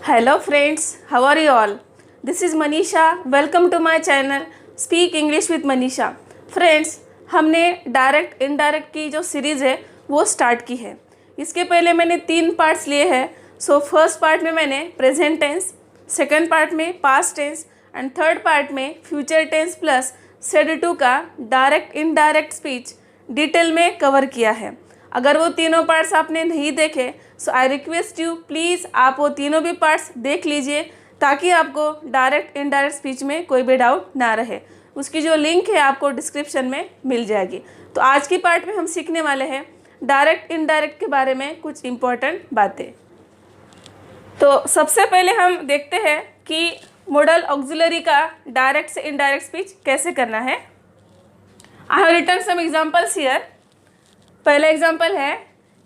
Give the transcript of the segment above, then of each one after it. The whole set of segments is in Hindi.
Hello friends, how are you all? This is Manisha. Welcome to my channel Speak English with Manisha. Friends, हमने डायरेक्ट इनडायरेक्ट की जो सीरीज़ है वो स्टार्ट की है। इसके पहले मैंने 3 पार्ट्स लिए हैं। फर्स्ट पार्ट में मैंने प्रेजेंट टेंस, सेकंड पार्ट में past tense and third part में future tense plus said to का डायरेक्ट इनडायरेक्ट स्पीच डिटेल में कवर किया है। अगर वो तीनों पार्ट्स आपने नहीं देखे so I request you please आप वो तीनों भी पार्ट्स देख लीजिए ताकि आपको डायरेक्ट इनडायरेक्ट स्पीच में कोई भी डाउट ना रहे। उसकी जो लिंक है आपको डिस्क्रिप्शन में मिल जाएगी। तो आज की पार्ट में हम सीखने वाले हैं डायरेक्ट इनडायरेक्ट के बारे में कुछ इम्पोर्टेंट बातें। तो सबसे पहले हम देखते हैं कि मॉडल ऑक्सिलरी का डायरेक्ट से इनडायरेक्ट स्पीच कैसे करना है। I have written some examples here. पहला एग्जांपल है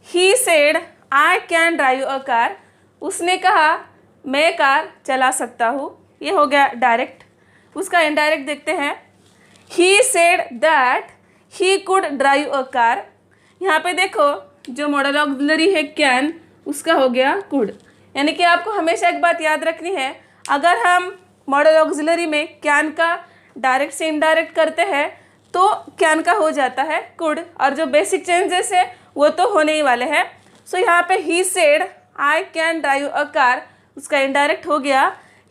he said I can drive a car. उसने कहा मैं कार चला सकता हूँ। ये हो गया डायरेक्ट। उसका इनडायरेक्ट देखते हैं। ही said that he could drive a car. यहाँ पे देखो जो मॉडल ऑक्सिलरी है कैन, उसका हो गया कुड। यानी कि आपको हमेशा एक बात याद रखनी है, अगर हम मॉडल ऑक्सिलरी में कैन का डायरेक्ट से इनडायरेक्ट करते हैं तो कैन का हो जाता है कुड, और जो बेसिक चेंजेस है वो तो होने ही वाले हैं। यहाँ पे he said I can drive a car, उसका इनडायरेक्ट हो गया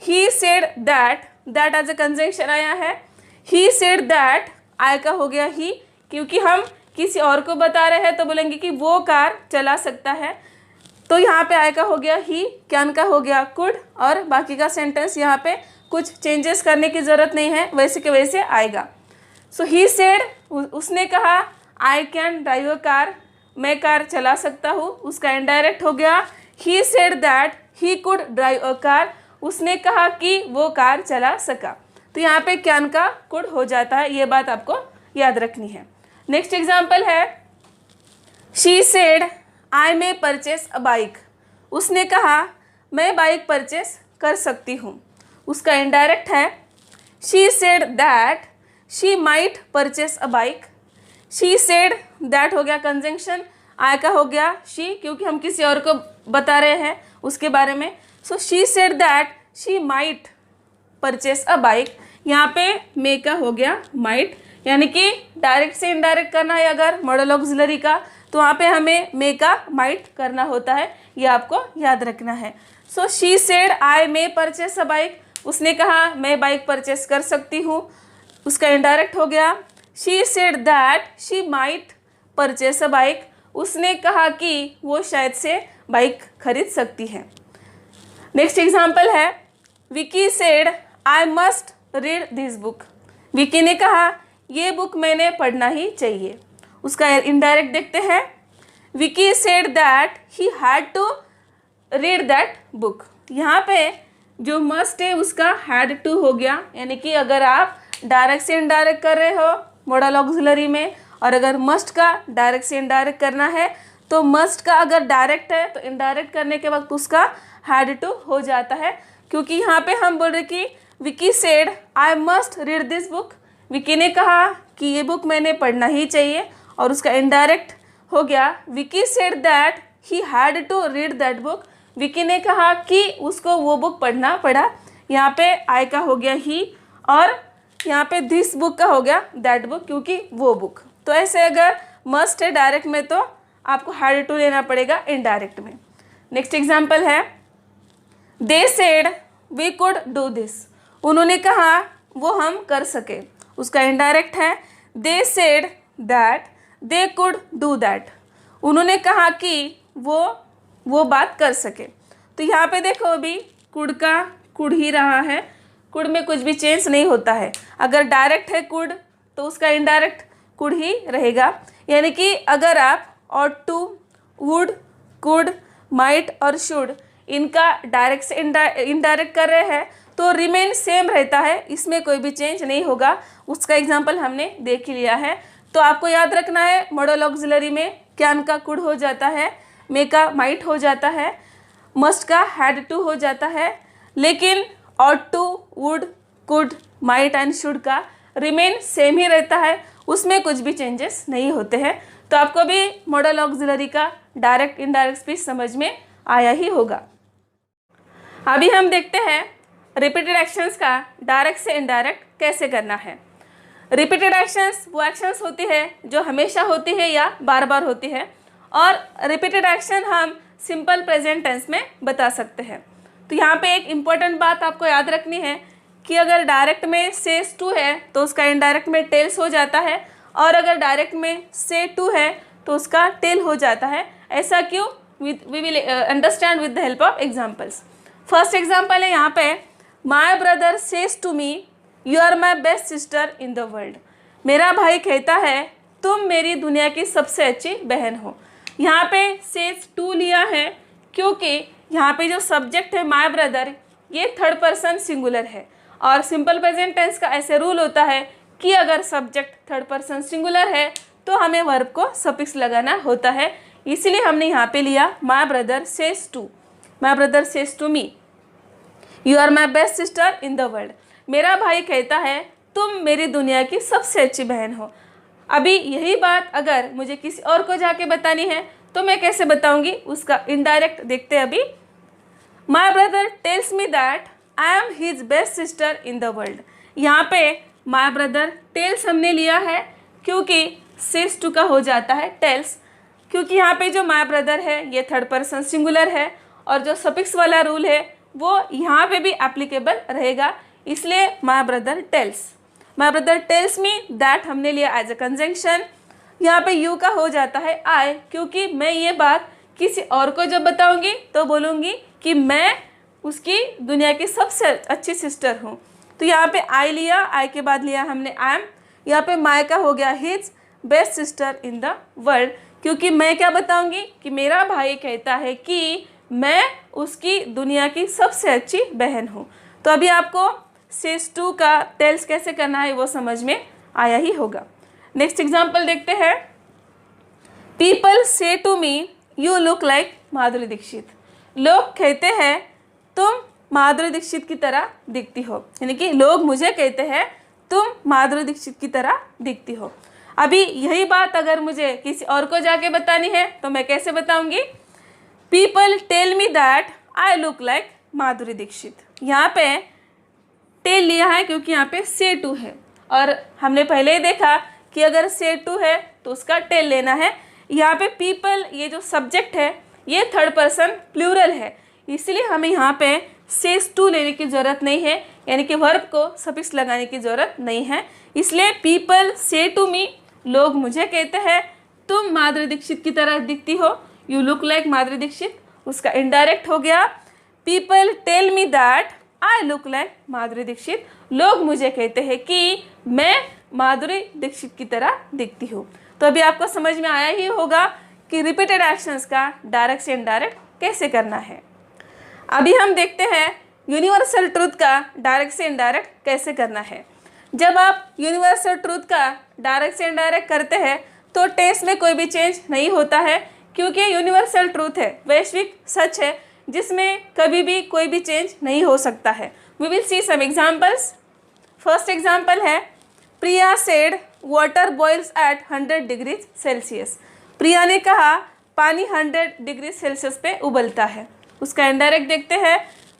he said that. That as a conjunction आया है। ही सेड दैट, आई का हो गया ही, क्योंकि हम किसी और को बता रहे हैं तो बोलेंगे कि वो कार चला सकता है। तो यहाँ पे आई का हो गया ही, कैन का हो गया कुड, और बाकी का सेंटेंस यहाँ पे कुछ चेंजेस करने की ज़रूरत नहीं है, वैसे के वैसे आएगा। ही सेड, उसने कहा आई कैन ड्राइव अ कार, मैं कार चला सकता हूँ, उसका इनडायरेक्ट हो गया he said that he could drive a car. उसने कहा कि वो कार चला सका। तो यहाँ पे कैन का कुड हो जाता है, ये बात आपको याद रखनी है। नेक्स्ट एग्जाम्पल है she said I may purchase a bike. उसने कहा मैं बाइक परचेस कर सकती हूँ, उसका इनडायरेक्ट है she said that she might purchase a bike. She said that हो गया कंजंक्शन, आई का हो गया शी, क्योंकि हम किसी और को बता रहे हैं उसके बारे में। She said that she might purchase a bike. यहाँ पे मे का हो गया माइट, यानी कि डायरेक्ट से इनडायरेक्ट करना है अगर मॉडल ऑक्सिलरी का तो वहाँ पे हमें मे का माइट करना होता है, ये आपको याद रखना है। She said I may purchase a bike. उसने कहा मैं बाइक परचेस कर सकती हूँ, उसका इनडायरेक्ट हो गया she said that she might purchase a bike. उसने कहा कि वो शायद से बाइक खरीद सकती है। नेक्स्ट एग्जाम्पल है Vicky said I must read this book. Vicky ने कहा ये बुक मैंने पढ़ना ही चाहिए, उसका इनडायरेक्ट देखते हैं। Vicky said that he had to read that book. यहाँ पे जो मस्ट है उसका हैड टू हो गया, यानी कि अगर आप डायरेक्ट से इनडायरेक्ट कर रहे हो मॉडल ऑक्सिलरी में, और अगर मस्ट का डायरेक्ट से इनडायरेक्ट करना है तो मस्ट का अगर डायरेक्ट है तो इनडायरेक्ट करने के वक्त उसका हैड टू हो जाता है, क्योंकि यहाँ पे हम बोल रहे कि Vicky said I must read this book. Vicky ने कहा कि ये बुक मैंने पढ़ना ही चाहिए, और उसका इनडायरेक्ट हो गया Vicky said that he had to read that book. Vicky ने कहा कि उसको वो बुक पढ़ना पड़ा। यहाँ पे आई का हो गया ही, और यहाँ पे दिस बुक का हो गया दैट बुक, क्योंकि वो बुक। तो ऐसे अगर मस्ट है डायरेक्ट में तो आपको हैड टू लेना पड़ेगा इनडायरेक्ट में। नेक्स्ट एग्जाम्पल है they said we could do this. उन्होंने कहा वो हम कर सके, उसका इनडायरेक्ट है they said that they could do that. उन्होंने कहा कि वो बात कर सके। तो यहाँ पे देखो अभी कुड का कुड ही रहा है, कुड में कुछ भी चेंज नहीं होता है। अगर डायरेक्ट है कुड तो उसका इनडायरेक्ट कुड ही रहेगा, यानी कि अगर आप और टू, वुड, कुड, माइट और शुड इनका डायरेक्ट से इनडायरेक्ट कर रहे हैं तो रिमेन सेम रहता है, इसमें कोई भी चेंज नहीं होगा। उसका एग्जांपल हमने देख ही लिया है। तो आपको याद रखना है मॉडल ऑक्सिलरी में कैन का कुड हो जाता है, मे का माइट हो जाता है, मस्ट का हैड टू हो जाता है, लेकिन ought to, would, could, might and should का रिमेन सेम ही रहता है, उसमें कुछ भी चेंजेस नहीं होते हैं। तो आपको भी मॉडल ऑक्सिलरी का डायरेक्ट इनडायरेक्ट स्पीच समझ में आया ही होगा। अभी हम देखते हैं रिपीटेड एक्शंस का डायरेक्ट से इनडायरेक्ट कैसे करना है। रिपीटेड एक्शंस वो एक्शंस होती है जो हमेशा होती है या बार बार होती है, और रिपीटेड एक्शन हम सिंपल प्रेजेंट टेंस में बता सकते हैं। तो यहाँ पे एक इम्पॉर्टेंट बात आपको याद रखनी है कि अगर डायरेक्ट में सेज टू है तो उसका इनडायरेक्ट में टेल्स हो जाता है, और अगर डायरेक्ट में से टू है तो उसका टेल हो जाता है। ऐसा क्यों? We will understand with the help of examples. First example है यहाँ पे, my brother says to me you are my best sister in the world. मेरा भाई कहता है तुम मेरी दुनिया की सबसे अच्छी बहन हो। यहाँ पे सेज टू लिया है क्योंकि यहाँ पे जो सब्जेक्ट है माई ब्रदर ये थर्ड पर्सन सिंगुलर है, और सिंपल प्रेजेंट टेंस का ऐसे रूल होता है कि अगर सब्जेक्ट थर्ड पर्सन सिंगुलर है तो हमें वर्ब को सफिक्स लगाना होता है। इसलिए हमने यहाँ पे लिया my brother says to, my brother says to me you are my best sister in the world. मेरा भाई कहता है तुम मेरी दुनिया की सबसे अच्छी बहन हो। अभी यही बात अगर मुझे किसी और को जाके बतानी है तो मैं कैसे बताऊंगी, उसका इनडायरेक्ट देखते हैं अभी। माई brother tells me that I am his best sister in the world. यहाँ पे माई ब्रदर टेल्स हमने लिया है क्योंकि सेज टू का हो जाता है टेल्स, क्योंकि यहाँ पे जो माई ब्रदर है ये थर्ड पर्सन सिंगुलर है, और जो सफिक्स वाला रूल है वो यहाँ पे भी एप्लीकेबल रहेगा, इसलिए my brother tells. My brother tells me that हमने लिया एज अ कंजंक्शन। यहाँ पे यू का हो जाता है आई, क्योंकि मैं ये बात किसी और को जब बताऊंगी तो बोलूँगी कि मैं उसकी दुनिया की सबसे अच्छी सिस्टर हूँ। तो यहाँ पे आई लिया, आई के बाद लिया हमने आई एम। यहाँ पे माई का हो गया his best sister in the world, क्योंकि मैं क्या बताऊंगी कि मेरा भाई कहता है कि मैं उसकी दुनिया की सबसे अच्छी बहन हूँ। तो अभी आपको सेज टू का टेल्स कैसे करना है वो समझ में आया ही होगा। नेक्स्ट एग्जाम्पल देखते हैं। People say to me you look like Madhuri Dixit. लोग कहते हैं तुम माधुरी दीक्षित की तरह दिखती हो, यानी कि लोग मुझे कहते हैं तुम माधुरी दीक्षित की तरह दिखती हो। अभी यही बात अगर मुझे किसी और को जाके बतानी है तो मैं कैसे बताऊंगी? People tell me that I look like Madhuri Dixit. यहाँ पे टेल लिया है क्योंकि यहाँ पे से टू है, और हमने पहले ही देखा कि अगर से टू है तो उसका टेल लेना है। यहाँ पे पीपल ये जो सब्जेक्ट है ये थर्ड पर्सन प्लूरल है, इसलिए हमें यहाँ पे सेज टू लेने की ज़रूरत नहीं है, यानी कि वर्ब को सफिक्स लगाने की ज़रूरत नहीं है। इसलिए पीपल से टू मी, लोग मुझे कहते हैं तुम माधुरी दीक्षित की तरह दिखती हो, you look like Madhuri Dixit, उसका इनडायरेक्ट हो गया। People tell me that I look like Madhuri Dixit, लोग मुझे कहते हैं कि मैं माधुरी दीक्षित की तरह दिखती हूँ। तो अभी आपको समझ में आया ही होगा कि रिपीटेड एक्शंस का डायरेक्ट से इनडायरेक्ट कैसे करना है। अभी हम देखते हैं यूनिवर्सल ट्रूथ का डायरेक्ट से इनडायरेक्ट कैसे करना है। जब आप यूनिवर्सल ट्रूथ का डायरेक्ट से इनडायरेक्ट करते हैं तो टेंस में कोई भी चेंज नहीं होता है, क्योंकि यूनिवर्सल ट्रूथ है, वैश्विक सच है जिसमें कभी भी कोई भी चेंज नहीं हो सकता है। We will see some examples. First example है, Priya said water boils at 100 degree Celsius. Priya ने कहा पानी 100 डिग्री सेल्सियस पे उबलता है। उसका इनडायरेक्ट देखते हैं।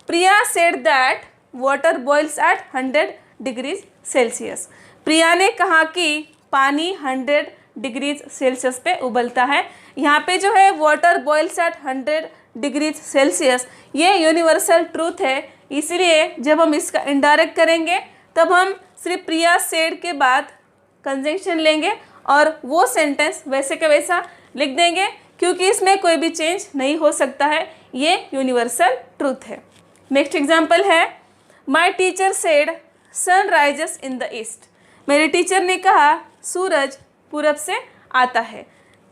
Priya said that water boils at 100 degree Celsius. Priya ने कहा कि पानी 100 डिग्री सेल्सियस पे उबलता है। यहाँ पे जो है water boils at 100 degree Celsius ये यूनिवर्सल ट्रूथ है, इसलिए जब हम इसका इनडायरेक्ट करेंगे तब हम सिर्फ प्रिया सेड के बाद कंजंक्शन लेंगे और वो सेंटेंस वैसे का वैसा लिख देंगे, क्योंकि इसमें कोई भी चेंज नहीं हो सकता है, ये यूनिवर्सल ट्रूथ है। नेक्स्ट एग्जाम्पल है, my teacher said sun rises in the east. मेरे टीचर ने कहा सूरज पूरब से आता है।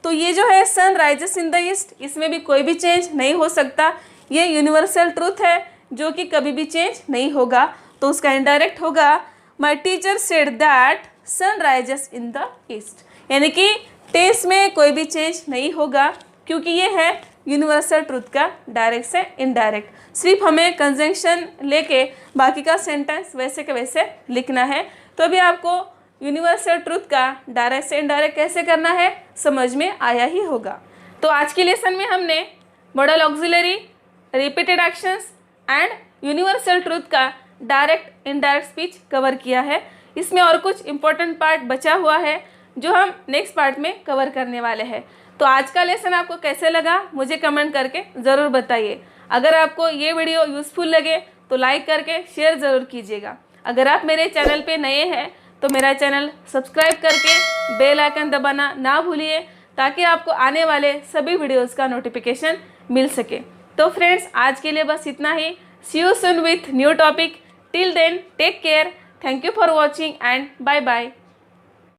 तो ये जो है sun rises in the east, इसमें भी कोई भी चेंज नहीं हो सकता, ये यूनिवर्सल ट्रूथ है जो कि कभी भी चेंज नहीं होगा। तो उसका इनडायरेक्ट होगा, my teacher said that sun rises in the east, यानी कि टेंस में कोई भी चेंज नहीं होगा, क्योंकि ये है यूनिवर्सल ट्रूथ का डायरेक्ट से इनडायरेक्ट। सिर्फ हमें कंजंक्शन लेके बाकी का सेंटेंस वैसे के वैसे लिखना है। तो अभी आपको यूनिवर्सल ट्रूथ का डायरेक्ट से इनडायरेक्ट कैसे करना है समझ में आया ही होगा। तो आज की लेसन में हमने model auxiliary, repeated actions, and universal truth का डायरेक्ट इनडायरेक्ट स्पीच कवर किया है। इसमें और कुछ इम्पोर्टेंट पार्ट बचा हुआ है जो हम नेक्स्ट पार्ट में कवर करने वाले हैं। तो आज का लेसन आपको कैसे लगा मुझे कमेंट करके ज़रूर बताइए। अगर आपको ये वीडियो यूज़फुल लगे तो लाइक करके शेयर ज़रूर कीजिएगा। अगर आप मेरे चैनल पे नए हैं तो मेरा चैनल सब्सक्राइब करके बेल आइकन दबाना ना भूलिए ताकि आपको आने वाले सभी वीडियोस का नोटिफिकेशन मिल सके। तो फ्रेंड्स, आज के लिए बस इतना ही। See you soon with new topic. Till then take care. Thank you for watching and bye bye.